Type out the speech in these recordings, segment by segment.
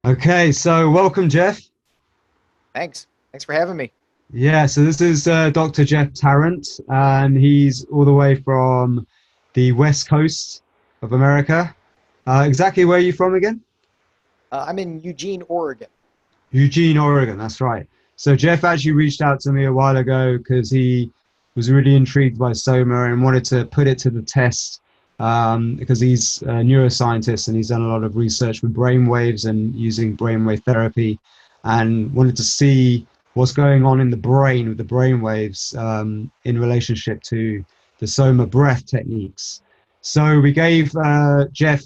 Okay, so welcome, Jeff. Thanks. Thanks for having me. Yeah, so this is Dr. Jeff Tarrant, and he's all the way from the West Coast of America. Exactly where are you from again? I'm in Eugene, Oregon. Eugene, Oregon, that's right. So Jeff actually reached out to me a while ago because he was really intrigued by SOMA and wanted to put it to the test because he's a neuroscientist and he's done a lot of research with brain waves and using brainwave therapy and wanted to see what's going on in the brain with the brain waves in relationship to the SOMA breath techniques. So we gave Jeff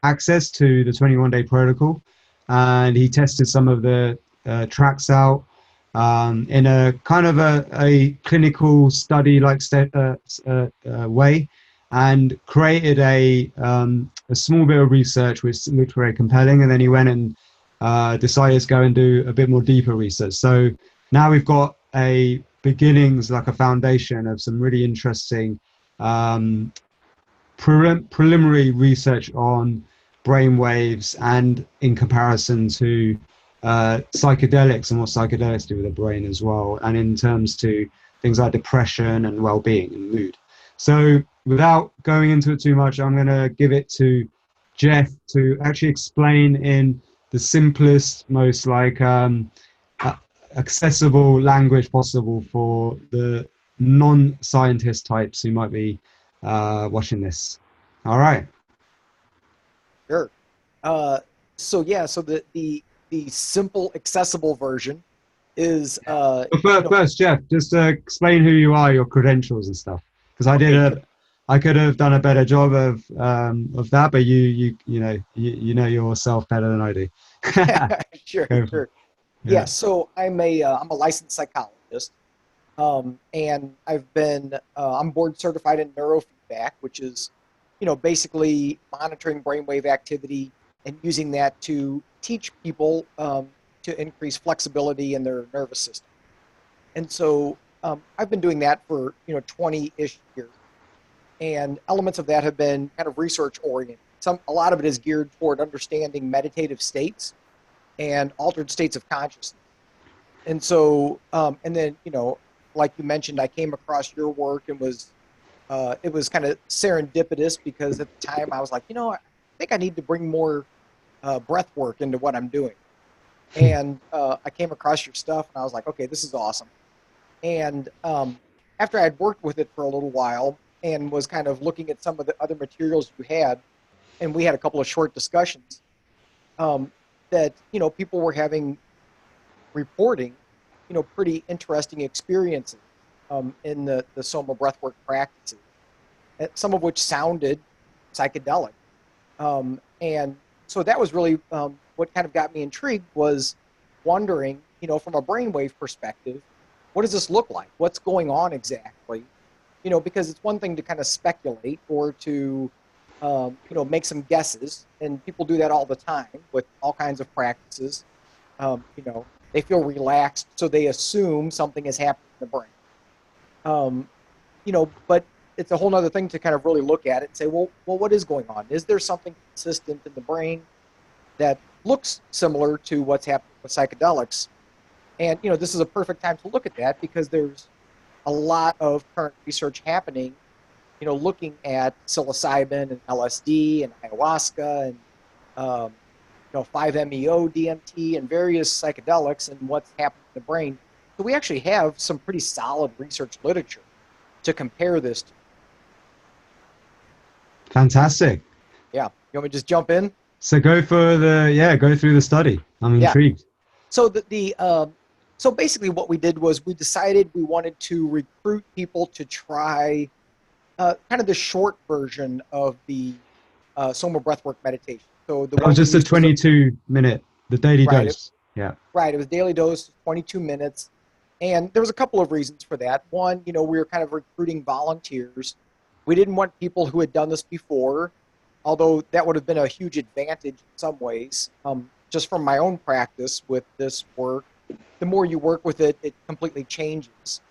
access to the 21-day protocol and he tested some of the tracks out in a kind of a clinical study like way and created a small bit of research which looked very compelling. And then he went and decided to go and do a bit more deeper research. So now we've got a beginnings, like a foundation of some really interesting um, preliminary research on brain waves and in comparison to psychedelics and what psychedelics do with the brain as well, and in terms to things like depression and well-being and mood. So without going into it too much, I'm going to give it to Jeff to actually explain in the simplest, most uh, accessible language possible for the non-scientist types who might be watching this. All right. Sure. Uh, so the simple, accessible version is But first, Jeff, just explain who you are, your credentials and stuff, because okay, sure. I could have done a better job of that, but you know yourself better than I do. Sure, Go for it. sure. Yeah, Yeah. so I'm a licensed psychologist. And I'm board certified in neurofeedback, which is, basically monitoring brainwave activity and using that to teach people to increase flexibility in their nervous system. And so I've been doing that for 20-ish years, and elements of that have been kind of research oriented. A lot of it is geared toward understanding meditative states and altered states of consciousness. And so, and then, like you mentioned, I came across your work and it was kind of serendipitous because at the time I was like, I think I need to bring more breath work into what I'm doing. And I came across your stuff and I was like, okay, this is awesome. And after I'd worked with it for a little while and was kind of looking at some of the other materials you had, and we had a couple of short discussions, um, that, people were having reporting, pretty interesting experiences in the Soma breathwork practices, some of which sounded psychedelic. And so that was really what kind of got me intrigued was wondering, from a brainwave perspective, what does this look like? What's going on exactly? Because it's one thing to kind of speculate or to, make some guesses, and people do that all the time with all kinds of practices. They feel relaxed, so they assume something has happened in the brain. Um, but it's a whole other thing to kind of really look at it and say, well, what is going on? Is there something consistent in the brain that looks similar to what's happening with psychedelics? And this is a perfect time to look at that because there's a lot of current research happening, looking at psilocybin and LSD and ayahuasca and 5-MeO DMT and various psychedelics and what's happening in the brain. So we actually have some pretty solid research literature to compare this to. Fantastic. Yeah. You want me to just jump in? So go through the study. I'm Yeah. intrigued. So so basically what we did was we decided we wanted to recruit people to try kind of the short version of the Soma breathwork meditation. So the That was one we just a used was a 22-minute, the daily right. dose. Yeah. Right. It was daily dose, 22 minutes. And there was a couple of reasons for that. One, we were kind of recruiting volunteers. We didn't want people who had done this before, although that would have been a huge advantage in some ways. Just from my own practice with this work, the more you work with it, it completely changes,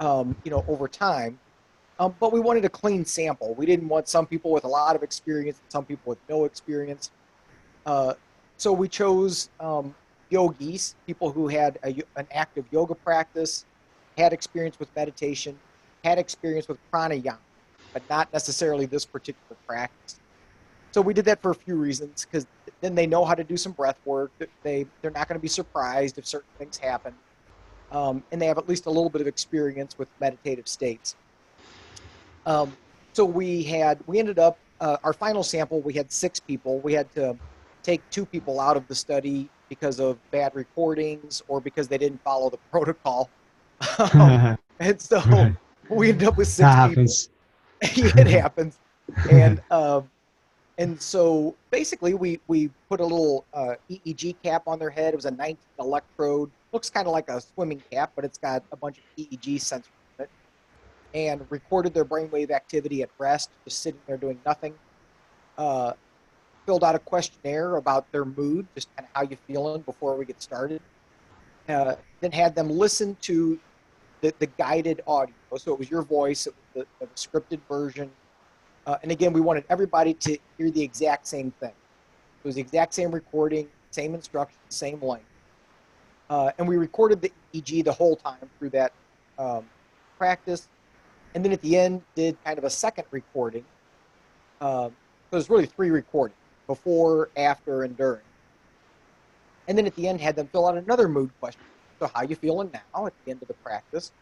over time. But we wanted a clean sample. We didn't want some people with a lot of experience and some people with no experience. Uh, So we chose yogis, people who had an active yoga practice, had experience with meditation, had experience with pranayama, but not necessarily this particular practice. So we did that for a few reasons, because then they know how to do some breath work. They're not going to be surprised if certain things happen, and they have at least a little bit of experience with meditative states. So we ended up our final sample. We had 6 people. We had to take 2 people out of the study because of bad recordings or because they didn't follow the protocol. And so Right. we ended up with 6 That people. happens. It happens. And so basically we put a little EEG cap on their head. It was a 19 electrode. Looks kind of like a swimming cap, but it's got a bunch of EEG sensors in it. And recorded their brainwave activity at rest, just sitting there doing nothing. Filled out a questionnaire about their mood, just kind of how you feeling before we get started. Then had them listen to the guided audio. So it was your voice, it was the scripted version. And again, we wanted everybody to hear the exact same thing. It was the exact same recording, same instructions, same length. And we recorded the EEG the whole time through that practice. And then at the end, did kind of a second recording. So there's really 3 recordings, before, after, and during. And then at the end, had them fill out another mood question. So how you feeling now at the end of the practice,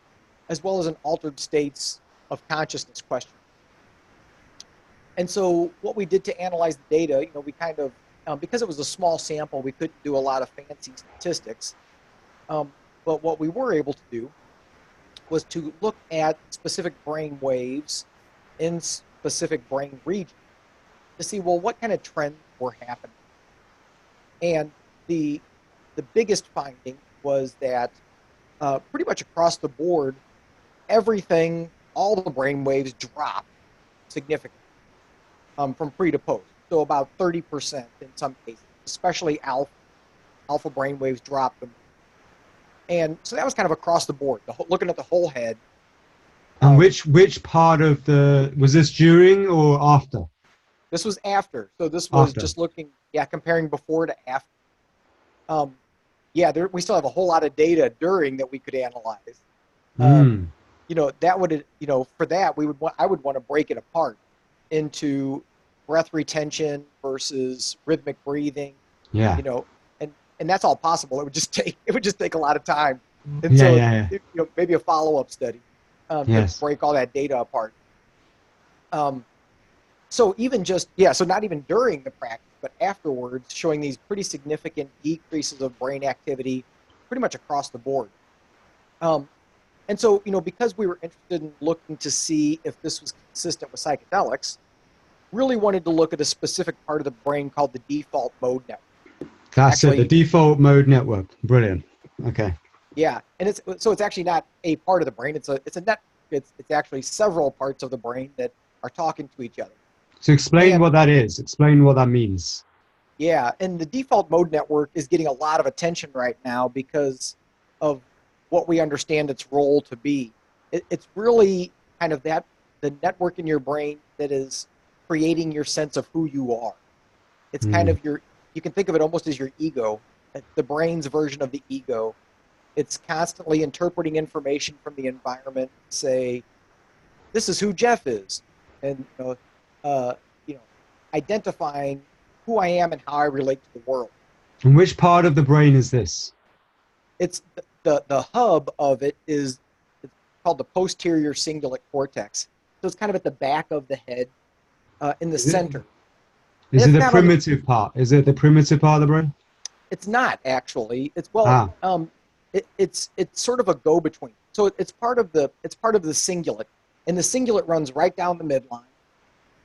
as well as an altered states of consciousness question. And so what we did to analyze the data, we kind of, because it was a small sample, we couldn't do a lot of fancy statistics. But what we were able to do was to look at specific brain waves in specific brain regions to see, well, what kind of trends were happening. And the biggest finding was that pretty much across the board, everything, all the brain waves dropped significantly from pre to post. So about 30% in some cases, especially alpha brain waves dropped them. And so that was kind of across the board, looking at the whole head. And which part of was this during or after? This was after. So this was After. just looking, comparing before to after. We still have a whole lot of data during that we could analyze. That would, for that I would want to break it apart into breath retention versus rhythmic breathing. Yeah. And that's all possible. It would just take a lot of time. And maybe a follow-up study to break all that data apart. So even so not even during the practice, but afterwards, showing these pretty significant decreases of brain activity pretty much across the board. And so, because we were interested in looking to see if this was consistent with psychedelics, really wanted to look at a specific part of the brain called the default mode network. That's it, the default mode network. Brilliant. Okay. Yeah, and it's actually not a part of the brain. It's a network. It's actually several parts of the brain that are talking to each other. So explain what that is. Explain what that means. Yeah, and the default mode network is getting a lot of attention right now because of what we understand its role to be. It's really kind of the network in your brain that is creating your sense of who you are. It's kind of you can think of it almost as your ego, the brain's version of the ego. It's constantly interpreting information from the environment, say, this is who Jeff is, and identifying who I am and how I relate to the world. And which part of the brain is this? It's the hub of it it's called the posterior cingulate cortex. So it's kind of at the back of the head, in the center. Is it the primitive part? Is it the primitive part of the brain? It's not actually. It's it's sort of a go-between. So it's part of the cingulate, and the cingulate runs right down the midline,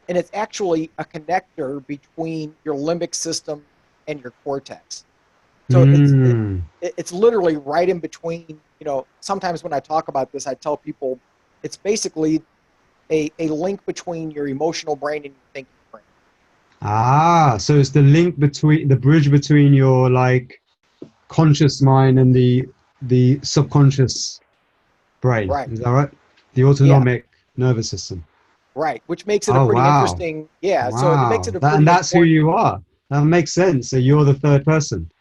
and it's actually a connector between your limbic system and your cortex. So it's literally right in between. Sometimes when I talk about this, I tell people it's basically a link between your emotional brain and your thinking brain. So it's the link between the bridge between your conscious mind and the subconscious brain. Right. Is that right? The autonomic nervous system. Right, which makes it a pretty interesting. Yeah. Wow. So it makes it a pretty and that's who you are. That makes sense. So you're the third person.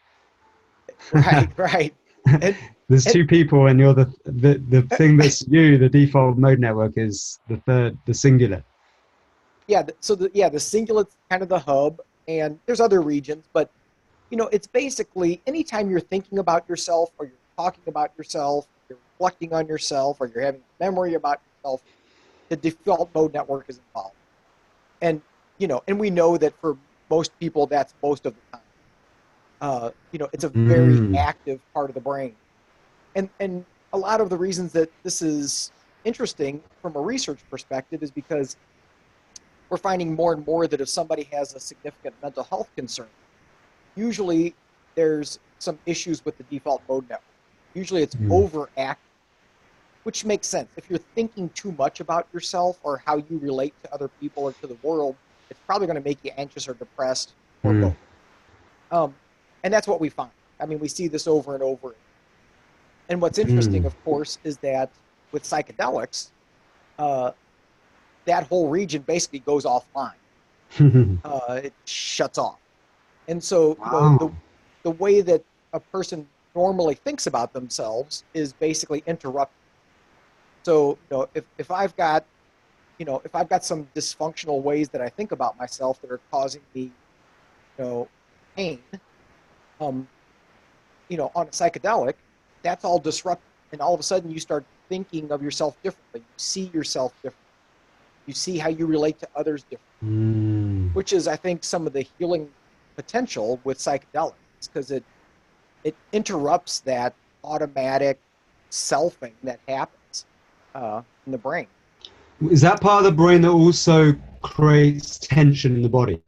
Right, right. And, There's and two people, and you're the thing that's you. The default mode network is the third, the singular. yeah, the singulate's kind of the hub, and there's other regions, but it's basically anytime you're thinking about yourself, or you're talking about yourself, you're reflecting on yourself, or you're having memory about yourself, the default mode network is involved. And and we know that for most people, that's most of the time. It's a very Mm. active part of the brain, and a lot of the reasons that this is interesting from a research perspective is because we're finding more and more that if somebody has a significant mental health concern, usually there's some issues with the default mode network. Usually it's Mm. overactive, which makes sense. If you're thinking too much about yourself or how you relate to other people or to the world, it's probably going to make you anxious or depressed or Mm. both. Um, and that's what we find. I mean, we see this over and over. And what's interesting, Mm. of course, is that with psychedelics, uh, that whole region basically goes offline. It shuts off. And so, Wow. the way that a person normally thinks about themselves is basically interrupted. So, if I've got some dysfunctional ways that I think about myself that are causing me, pain, um, on a psychedelic, that's all disrupted. And all of a sudden you start thinking of yourself differently. You see yourself differently. You see how you relate to others differently, Mm. which is, I think, some of the healing potential with psychedelics, because it interrupts that automatic selfing that happens in the brain. Is that part of the brain that also creates tension in the body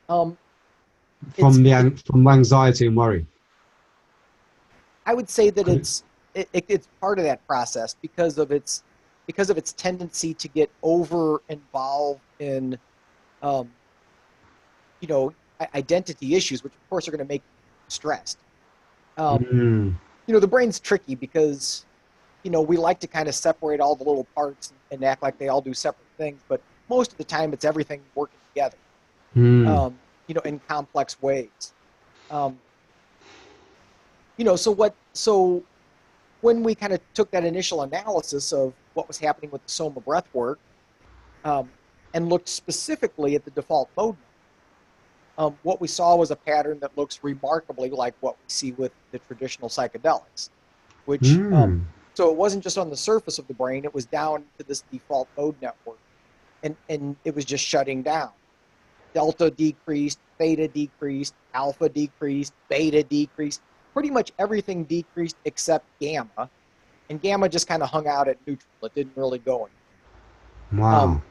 Um, it's from it, from anxiety and worry? I would say that Could it? it's part of that process because of its tendency to get over involved in um, identity issues, which of course are going to make you stressed. Um, Mm. the brain's tricky because we like to kind of separate all the little parts and act like they all do separate things, but most of the time it's everything working together, Mm. in complex ways. Um, so when we kind of took that initial analysis of what was happening with the SOMA breath work, um, and looked specifically at the default mode, what we saw was a pattern that looks remarkably like what we see with the traditional psychedelics, which Mm. so it wasn't just on the surface of the brain, it was down to this default mode network, and it was just shutting down. Delta decreased, theta decreased, alpha decreased, beta decreased, pretty much everything decreased except gamma, and gamma just kind of hung out at neutral. It didn't really go anywhere. Wow. Um,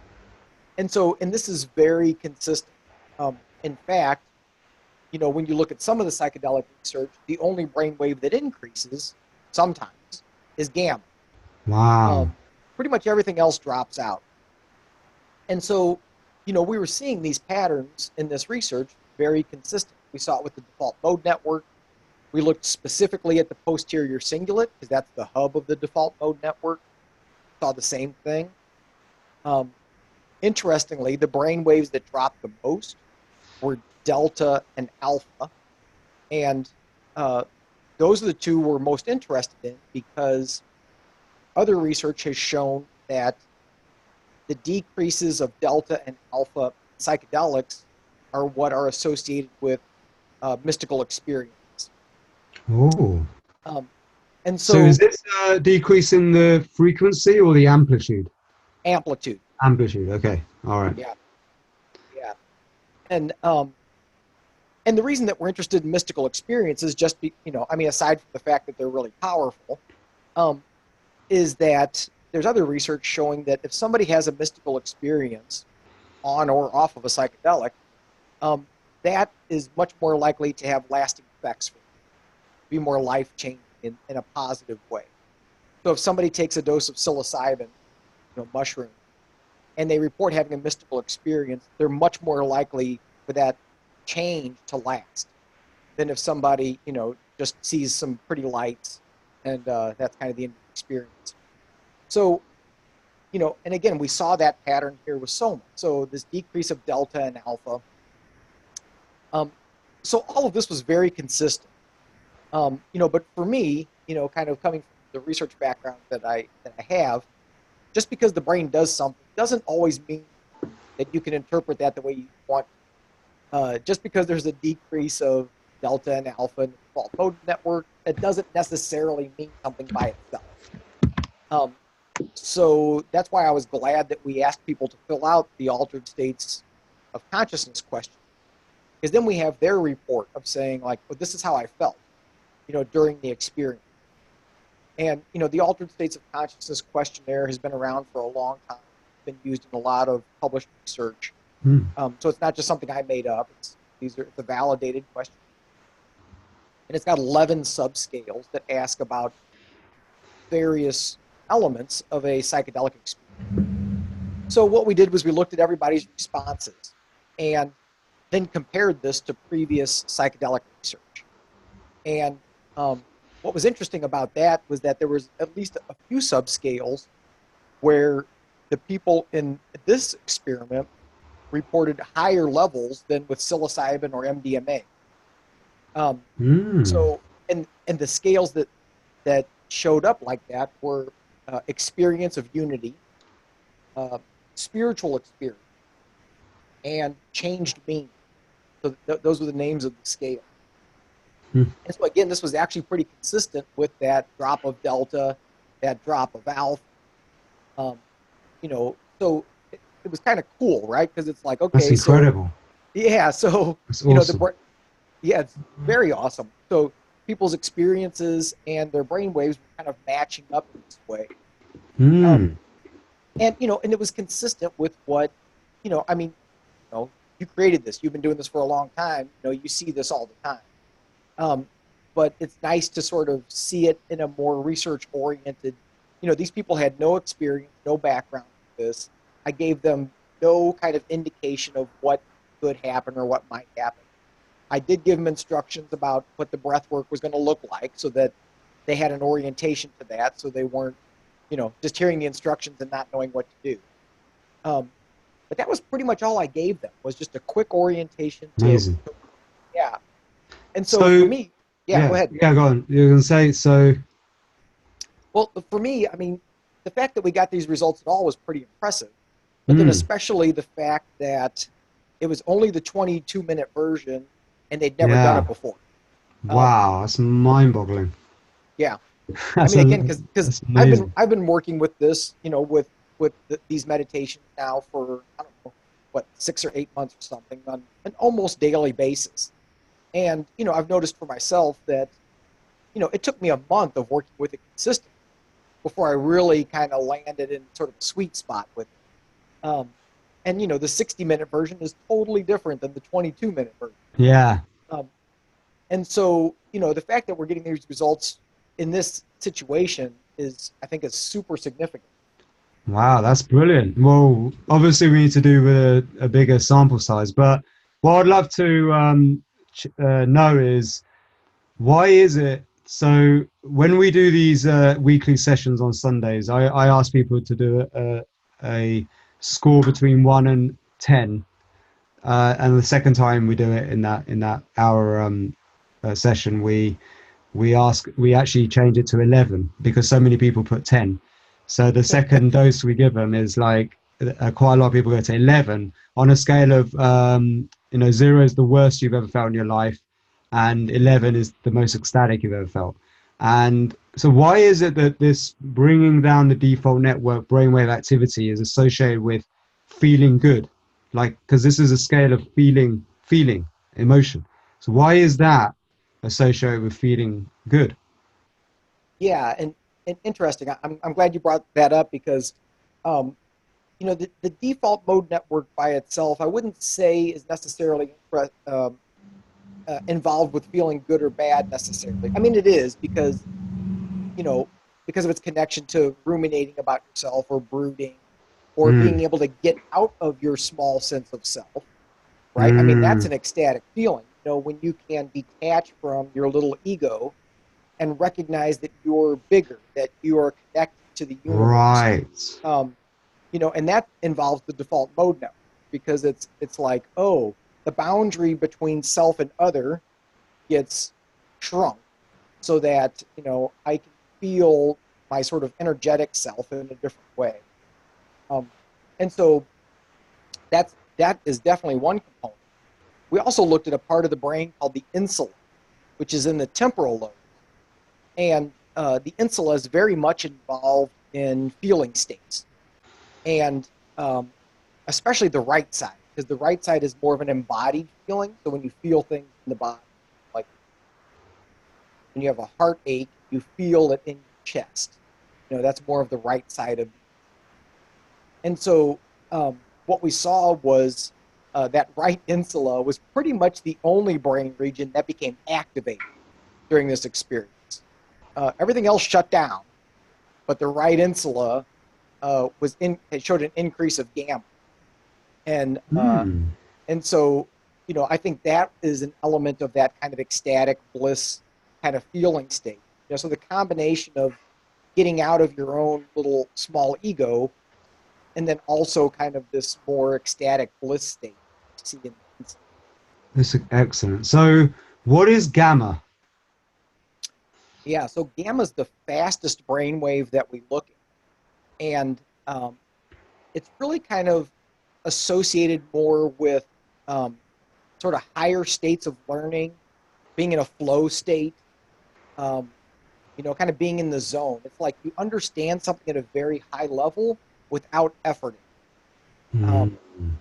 and this is very consistent. In fact, when you look at some of the psychedelic research, the only brainwave that increases sometimes is gamma. Wow. Um, Pretty much everything else drops out. And so, we were seeing these patterns in this research very consistent. We saw it with the default mode network. We looked specifically at the posterior cingulate because that's the hub of the default mode network. Saw the same thing. Um, Interestingly, the brain waves that dropped the most were delta and alpha, and uh, those are the two we're most interested in because other research has shown that the decreases of delta and alpha psychedelics are what are associated with mystical experience. Oh. Um, and So is so this decreasing the frequency or the amplitude? amplitude, Amplitude. Okay. All right. yeah, yeah, and the reason that we're interested in mystical experiences, aside from the fact that they're really powerful, um, is that there's other research showing that if somebody has a mystical experience on or off of a psychedelic, um, that is much more likely to have lasting effects for them, be more life changing in a positive way. So if somebody takes a dose of psilocybin, mushroom, and they report having a mystical experience, they're much more likely for that change to last than if somebody, just sees some pretty lights and that's kind of the end of the experience. So, and again, we saw that pattern here with SOMA. So this decrease of delta and alpha Um, so all of this was very consistent. But for me, kind of coming from the research background that I have, just because the brain does something doesn't always mean that you can interpret that the way you want. Just because there's a decrease of delta and alpha in the default mode network, that doesn't necessarily mean something by itself. Um, so that's why I was glad that we asked people to fill out the altered states of consciousness question, because then we have their report of saying like, well, this is how I felt, during the experience. And, the altered states of consciousness questionnaire has been around for a long time, been used in a lot of published research. So it's not just something I made up. It's a validated question. And it's got 11 subscales that ask about various elements of a psychedelic experience. So what we did was we looked at everybody's responses and then compared this to previous psychedelic research. And what was interesting about that was that there was at least a few subscales where the people in this experiment reported higher levels than with psilocybin or MDMA. So, and the scales that showed up like that were experience of unity, spiritual experience, and changed meaning. So those were the names of the scale. And so again, this was actually pretty consistent with that drop of delta, that drop of alpha. So it was kind of cool, right? Because it's like, okay, that's incredible. So that's awesome. It's very awesome. So people's experiences and their brain waves were kind of matching up in this way. And it was consistent with what, you created this. You've been doing this for a long time. You see this all the time. But it's nice to sort of see it in a more research-oriented. These people had no experience, no background with this. I gave them no kind of indication of what could happen or what might happen. I did give them instructions about what the breath work was going to look like so that they had an orientation to that, so they weren't, just hearing the instructions and not knowing what to do. But that was pretty much all I gave them, was just a quick orientation to, Amazing. Yeah. And so for me, go ahead. Yeah, go on. You're going to say, so. Well, for me, I mean, the fact that we got these results at all was pretty impressive. But then especially the fact that it was only the 22-minute version and they'd never done it before. Wow, that's mind-boggling. Yeah. I mean, again, because I've been working with this, with these meditations now for, I don't know, 6 or 8 months or something on an almost daily basis. And, I've noticed for myself that, it took me a month of working with it consistently before I really kind of landed in sort of a sweet spot with it. And, the 60-minute version is totally different than the 22-minute version. Yeah. And so, the fact that we're getting these results in this situation I think is super significant. Wow, that's brilliant. Well, obviously we need to do with a bigger sample size, but what I'd love to know is, why is it, so when we do these weekly sessions on Sundays, I ask people to do a score between 1 and 10, and the second time we do it in that hour session, we actually change it to 11 because so many people put 10. So the second dose we give them is like quite a lot of people go to 11 on a scale of 0 is the worst you've ever felt in your life, and 11 is the most ecstatic you've ever felt. And so why is it that this bringing down the default network brainwave activity is associated with feeling good? Like, because this is a scale of feeling emotion. So why is that associated with feeling good? Yeah, and interesting. I'm glad you brought that up because, the default mode network by itself, I wouldn't say is necessarily involved with feeling good or bad necessarily. I mean, it is because, because of its connection to ruminating about yourself or brooding or being able to get out of your small sense of self, right? I mean, that's an ecstatic feeling, when you can detach from your little ego and recognize that you're bigger, that you are connected to the universe. Right. And that involves the default mode network because it's like, oh, the boundary between self and other gets shrunk so that, I can feel my sort of energetic self in a different way. And so that is definitely one component. We also looked at a part of the brain called the insula, which is in the temporal lobe. And the insula is very much involved in feeling states. And especially the right side, because the right side is more of an embodied feeling. So when you feel things in the body, like when you have a heartache, you feel it in your chest. That's more of the right side of you. And so what we saw was that right insula was pretty much the only brain region that became activated during this experience. Everything else shut down, but the right insula it showed an increase of gamma. And so, I think that is an element of that kind of ecstatic bliss kind of feeling state. So the combination of getting out of your own little small ego, and then also kind of this more ecstatic bliss state. That's excellent. So, what is gamma? Yeah, so gamma is the fastest brainwave that we look at, and it's really kind of associated more with sort of higher states of learning, being in a flow state, kind of being in the zone. It's like you understand something at a very high level without effort.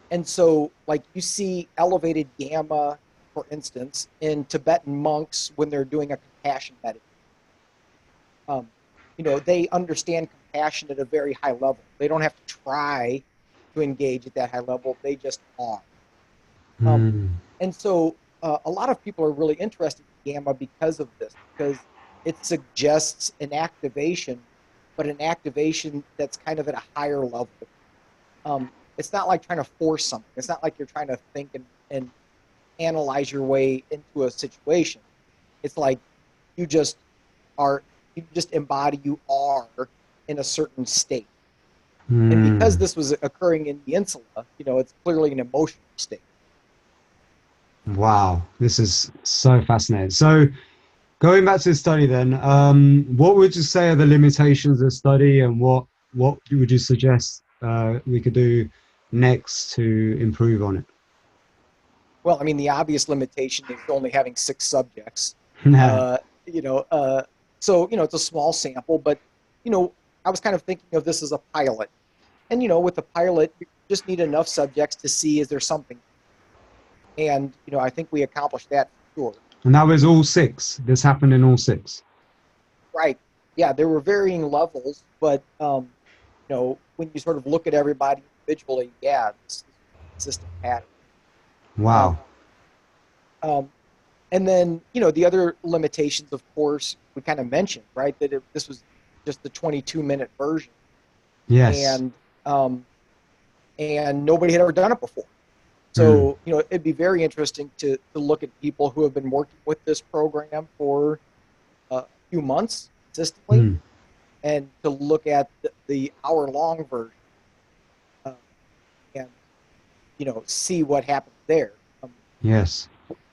And so, like, you see elevated gamma, for instance, in Tibetan monks when they're doing a compassion meditation. They understand compassion at a very high level. They don't have to try to engage at that high level. They just are. And so a lot of people are really interested in gamma because of this, because it suggests an activation, but an activation that's kind of at a higher level. It's not like trying to force something. It's not like you're trying to think and analyze your way into a situation. It's like you just embody, you are in a certain state. And because this was occurring in the insula, it's clearly an emotional state. Wow, this is so fascinating. So, going back to the study then, what would you say are the limitations of the study, and what would you suggest we could do next to improve on it? Well, I mean, the obvious limitation is only having 6 subjects. So, it's a small sample, but, I was kind of thinking of this as a pilot. And, with a pilot, you just need enough subjects to see, is there something? And, I think we accomplished that for sure. And that was all 6. This happened in all 6. Right. Yeah, there were varying levels, but, when you sort of look at everybody individually, yeah, this is a consistent pattern. Wow. And then, the other limitations, of course, we kind of mentioned, right, that this was just the 22-minute version. Yes. And nobody had ever done it before. So, it'd be very interesting to look at people who have been working with this program for a few months consistently, and to look at the hour-long version and, see what happens there. Yes.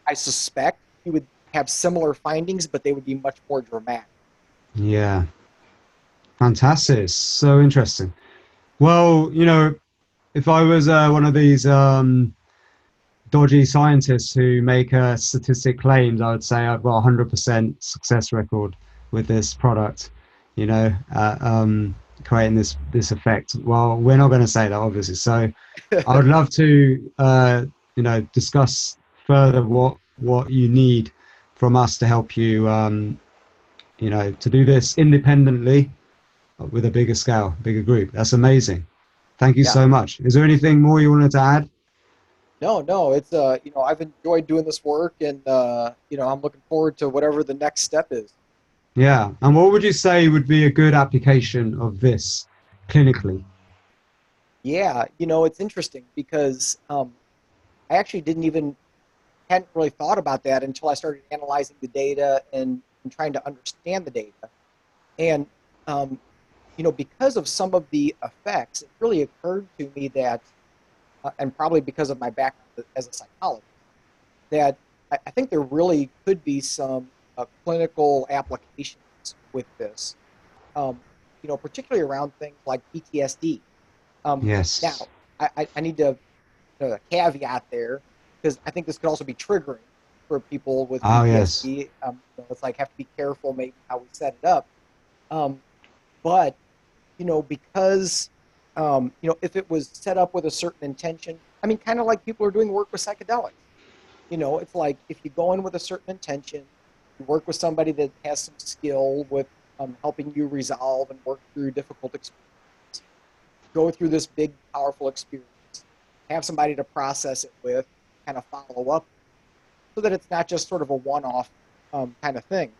I suspect you would have similar findings, but they would be much more dramatic. Yeah. Fantastic. So interesting. Well, if I was one of these dodgy scientists who make statistic claims, I would say I've got a 100% success record with this product, creating this effect. Well, we're not going to say that, obviously. So I would love to, discuss further what you need from us to help you, to do this independently with a bigger scale, bigger group. That's amazing. Thank you so much. Is there anything more you wanted to add? No, it's I've enjoyed doing this work, and I'm looking forward to whatever the next step is. Yeah. And what would you say would be a good application of this clinically? Yeah, it's interesting because I actually hadn't really thought about that until I started analyzing the data and trying to understand the data. And because of some of the effects, it really occurred to me that, and probably because of my background as a psychologist, that I think there really could be some clinical applications with this, um, particularly around things like PTSD. Now, Yes. I need to caveat there because I think this could also be triggering for people with Oh, yes. PTSD. It's like have to be careful maybe how we set it up. Um, but because if it was set up with a certain intention, I mean, kind of like people are doing work with psychedelics. It's like if you go in with a certain intention, you work with somebody that has some skill with helping you resolve and work through difficult experiences, go through this big, powerful experience, have somebody to process it with, kind of follow up, so that it's not just sort of a one-off kind of thing.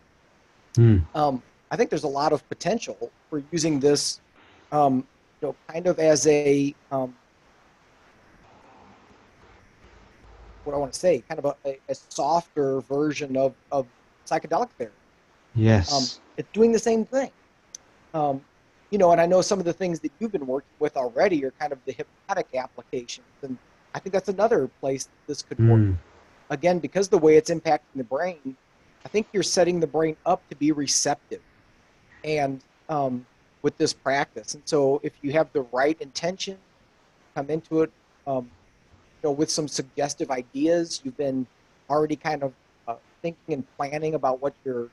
Mm. I think there's a lot of potential for using this, kind of as what I want to say, kind of a softer version of psychedelic therapy. Yes. It's doing the same thing. Um, and I know some of the things that you've been working with already are kind of the hypnotic applications. And I think that's another place that this could work. Mm. Again, because the way it's impacting the brain, I think you're setting the brain up to be receptive and with this practice. And so if you have the right intention, come into it, with some suggestive ideas, you've been already kind of thinking and planning about what your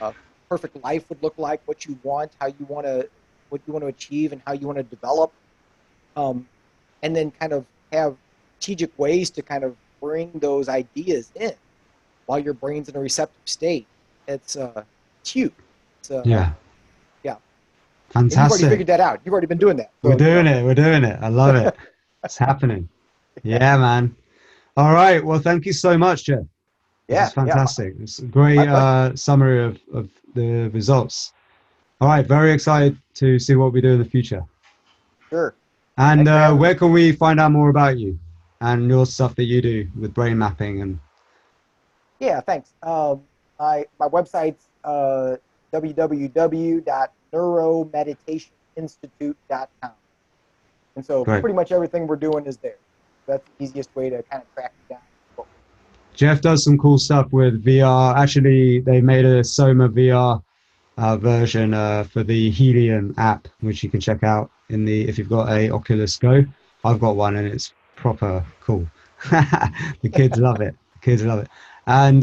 uh, perfect life would look like, what you want, what you want to achieve, and how you want to develop, and then kind of have strategic ways to kind of bring those ideas in while your brain's in a receptive state. It's huge. It's Yeah. yeah, and you've already Fantastic. figured that out. You've already been doing that. We're So doing it. We're doing it. I love it. It's happening. yeah, Yeah, man. All right. Well, thank you so much, Jeff. This yeah, is yeah. fantastic. It's a great My pleasure. summary of the results. All right. Very excited to see what we do in the future. Sure. And Thanks for having me. where can we find out more about you and your stuff that you do with brain mapping and Yeah, thanks. My website's www.neuromeditationinstitute.com. And so great. pretty much everything we're doing is there. That's the easiest way to kind of track me down. Jeff does some cool stuff with VR. Actually, they made a SOMA VR version for the Helium app, which you can check out in the if you've got a Oculus Go. I've got one and it's proper cool. The kids love it. The kids love it. And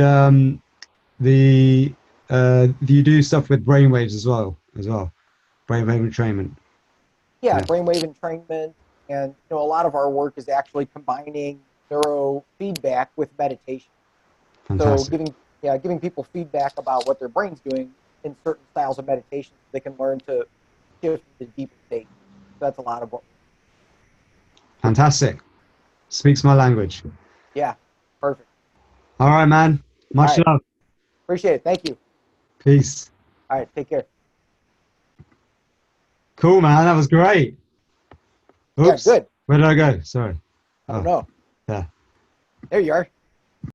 the you do stuff with brainwaves as well. Brainwave entrainment. Yeah, Yeah, brainwave entrainment. And a lot of our work is actually combining neurofeedback with meditation. So fantastic. giving people feedback about what their brain's doing in certain styles of meditation so they can learn to shift to deeper states. That's a lot of what. Fantastic. Speaks my language. Yeah, perfect. All right, man. All Much right. love. Appreciate it. Thank you. Peace. All right. Take care. Cool, man. That was great. Yeah, Oops. good. Where did I go? Sorry. I don't Oh, know. there. There you are.